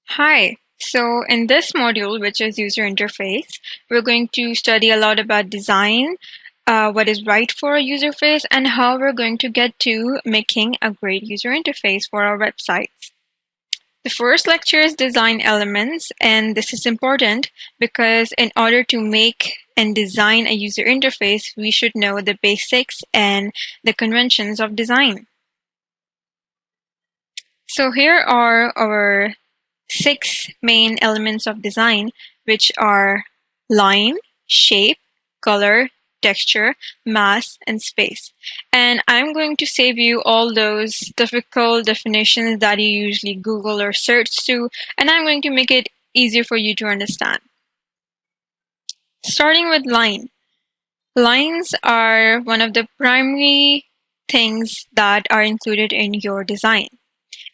Hi. So in this module, which is user interface, we're going to study a lot about design, what is right for a user interface, and how we're going to get to making a great user interface for our websites. The first lecture is design elements, and this is important because in order to make and design a user interface, we should know the basics and the conventions of design. So here are our 6 main elements of design, which are line, shape, color, texture, mass, and space. And I'm going to save you all those difficult definitions that you usually Google or search to, and I'm going to make it easier for you to understand. Starting with line. Lines are one of the primary things that are included in your design.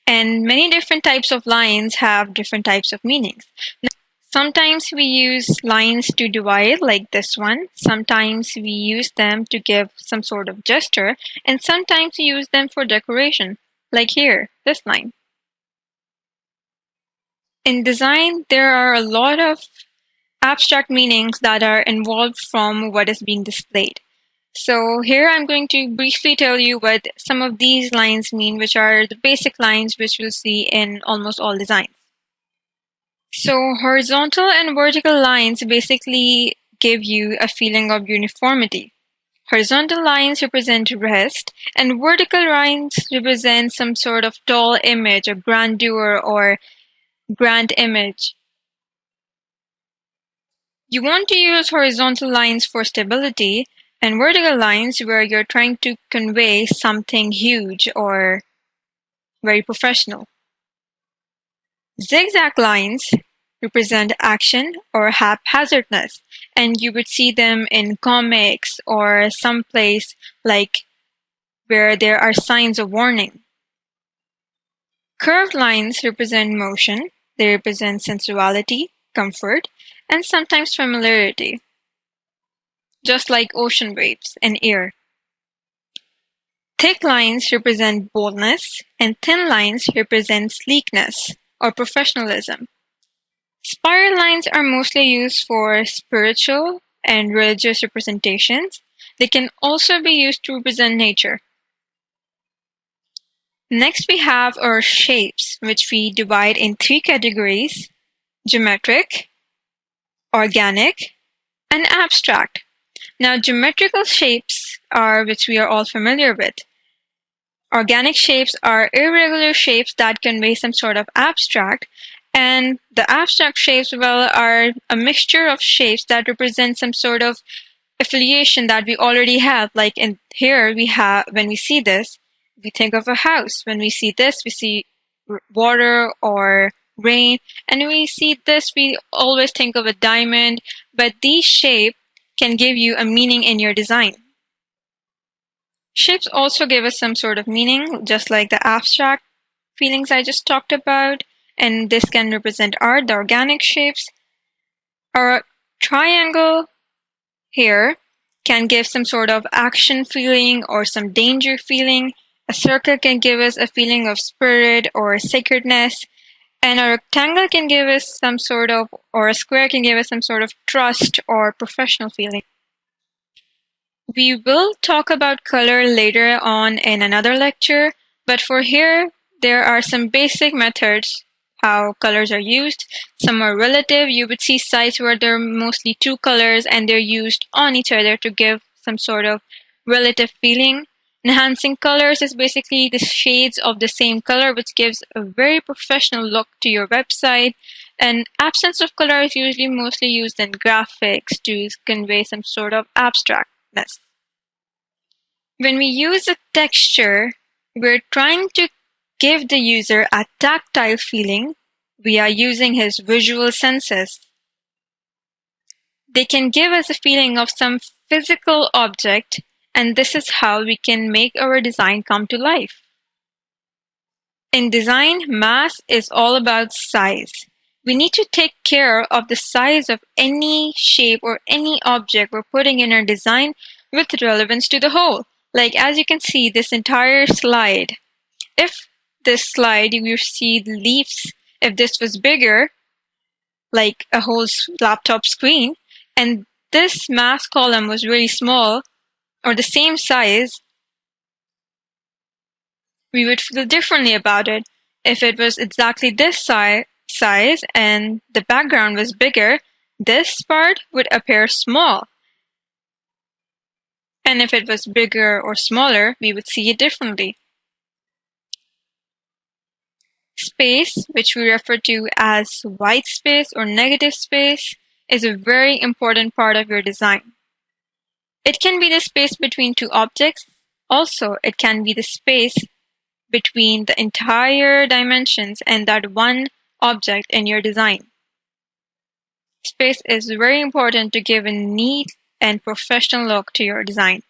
And many different types of lines have different types of meanings. Sometimes we use lines to divide, like this one. Sometimes we use them to give some sort of gesture, and sometimes we use them for decoration, like here, this line. In design, there are a lot of abstract meanings that are involved from what is being displayed. So here I'm going to briefly tell you what some of these lines mean, which are the basic lines which you'll see in almost all designs. So horizontal and vertical lines basically give you a feeling of uniformity. Horizontal lines represent rest, and vertical lines represent some sort of tall image or grandeur or grand image. You want to use horizontal lines for stability and vertical lines where you're trying to convey something huge or very professional. Zigzag lines represent action or haphazardness, and you would see them in comics or someplace like where there are signs of warning. Curved lines represent motion, they represent sensuality, comfort, and sometimes familiarity, just like ocean waves and air. Thick lines represent boldness, and thin lines represent sleekness or professionalism. Spiral lines are mostly used for spiritual and religious representations. They can also be used to represent nature. Next, we have our shapes, which we divide in 3 categories: geometric, organic, and abstract. Now, geometrical shapes are which we are all familiar with. Organic shapes are irregular shapes that convey some sort of abstract, and the abstract shapes, well, are a mixture of shapes that represent some sort of affiliation that we already have. Like in here, we have, when we see this, we think of a house. When we see this, we see water or rain. And when we see this, we always think of a diamond. But these shapes can give you a meaning in your design. Shapes also give us some sort of meaning, just like the abstract feelings I just talked about. And this can represent art, the organic shapes. Our triangle here can give some sort of action feeling or some danger feeling. A circle can give us a feeling of spirit or sacredness. And a rectangle can give us some sort of, or a square can give us some sort of trust or professional feeling. We will talk about color later on in another lecture, but for here, there are some basic methods how colors are used. Some are relative. You would see sites where there are mostly 2 colors and they're used on each other to give some sort of relative feeling. Enhancing colors is basically the shades of the same color, which gives a very professional look to your website. And absence of color is usually mostly used in graphics to convey some sort of abstractness. When we use a texture, we're trying to give the user a tactile feeling. We are using his visual senses. They can give us a feeling of some physical object, and this is how we can make our design come to life. In design, mass is all about size. We need to take care of the size of any shape or any object we're putting in our design with relevance to the whole. Like as you can see, this entire slide. If this slide, you see the leaves if this was bigger, like a whole laptop screen, and this mask column was really small or the same size, we would feel differently about it. If it was exactly this size and the background was bigger, this part would appear small. And if it was bigger or smaller, we would see it differently. Space, which we refer to as white space or negative space, is a very important part of your design. It can be the space between two objects. Also, it can be the space between the entire dimensions and that one object in your design. Space is very important to give a neat and professional look to your design.